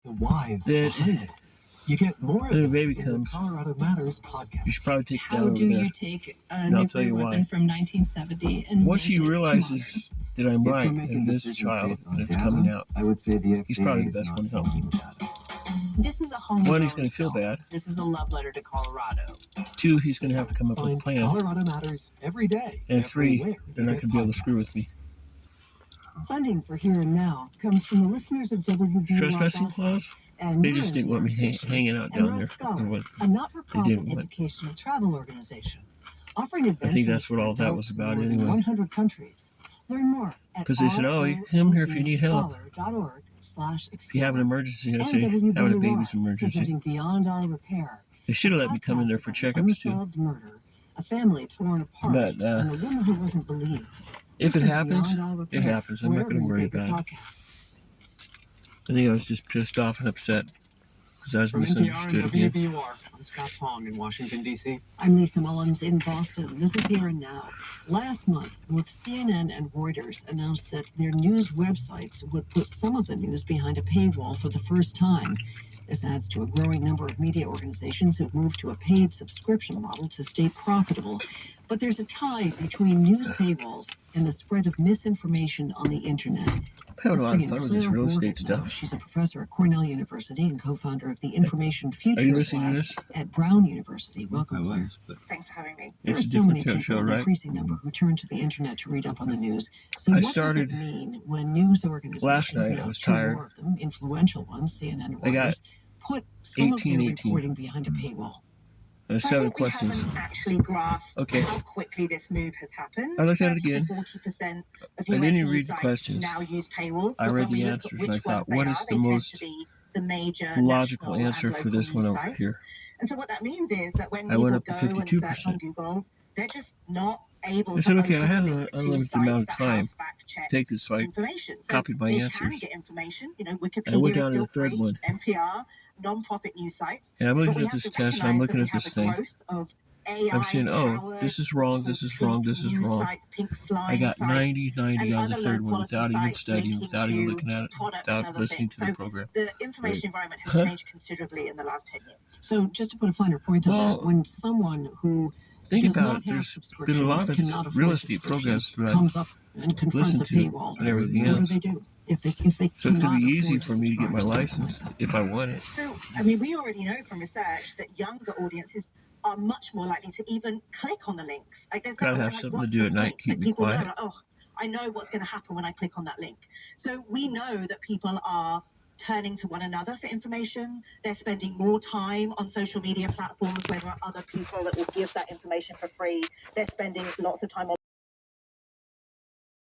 the whys that behind it. You get more of when a it baby in comes, the Colorado Matters podcast. you should probably take it down How over do there. you take a And I'll tell nuclear you why. weapon from 1970 and Once make he it realizes that I'm If we're right, making and this decisions child based on that's data, coming out, I would say the FDA he's probably the is best not one to help me. following data. This is a home. One, he's going to feel bad. This is a love letter to Colorado. Two, he's going to have to come up with a Find plan. Colorado Matters every day. And three, everywhere they're you not get going to be able to screw with me. podcasts. Funding for Here and Now comes from the listeners of WB Trespassing Boston clause? and They your just didn't want me NPR station, hanging out and down Red there. Scholar, What- a not-for-profit didn't want. educational travel organization, offering I adventures think that's what for all that was adults in about more than anyway. 100 countries. Learn more at Because they said, oh, you can come here if you need help. roadscholar.org/explore. If you have an emergency, I'd say, NWBUR, having a baby's emergency. presenting Beyond All Repair. They should have let me come in there for podcast about checkups too. unsolved murder, a family torn apart, But and a woman who wasn't believed. if it Listen to happens, Beyond All it Repair, happens. I'm not wherever going to you worry get your about it. podcasts. I think I was just pissed off and upset because I was From NPR misunderstood and again. WBUR, I'm Scott Tong in Washington, D.C. I'm Lisa Mullins in Boston. This is Here and Now. Last month, both CNN and Reuters announced that their news websites would put some of the news behind a paywall for the first time. This adds to a growing number of media organizations who've moved to a paid subscription model to stay profitable. But there's a tie between news paywalls and the spread of misinformation on the internet. I'm having a lot of Let's bring in fun with this Claire real estate Gordon now. stuff. She's a professor at Cornell University and co-founder of the Information Are you Futures listening to Lab this? at Brown University. Welcome, Claire. Thanks for having me. There are It's a so many different people, show, an right? increasing number, who turn to the internet to read up on the news. So I what does started it mean when news organizations, last night. I now was two tired. more of them, influential ones, CNN and I got Reuters, put some of their 18. reporting behind a paywall? There's So I 7 think we questions. haven't actually grasped Okay. how quickly this move has happened. I looked at it 30 again. to 40% of I US didn't even news read the sites questions. now use paywalls. I but read when we the look answers at and I which thought, ones they what are, is they the tend most to be the major logical national answer and for local this one news over sites. here? And so what that means is that when I people went up go to and search on 52%. Google, they're just not able I to said, okay, I open had the an link to unlimited amount sites of that time have to fact-checked take this, so I information. So copied my they answers. can get information. You know, And I Wikipedia went is down to still the third free, one. NPR, non-profit news sites. And I'm But looking we at have this to test, and I'm recognize looking that we at have this a thing. growth of I'm saying, oh, AI-powered, this is what's wrong, called this is pink wrong, this is news wrong. sites, pink I slime got sites, 90 and on the other third one low-quality without even sites studying, linking without even to looking at it, products and without other listening things. to the So program. the information environment has Huh? changed considerably in the last 10 years. So just to put a finer point on Well, that, when someone who think does about not it. have There's subscriptions, been a lot of cannot afford real estate programs subscriptions, that I comes up and confronts listen a to paywall, and everything what else. do? If they So it's going to cannot be easy afford to for me to get my subscribe to something license like that? if I want it. So, I mean, we already know from research that younger audiences are much more likely to even click on the links. Like, there's Gotta that, have like, something to what's do the at night, point? keep Like, me people know, quiet. like, oh, I know what's going to happen when I click on that link. So we know that people are turning to one another for information. They're spending more time on social media platforms where there are other people that will give that information for free. They're spending lots of time on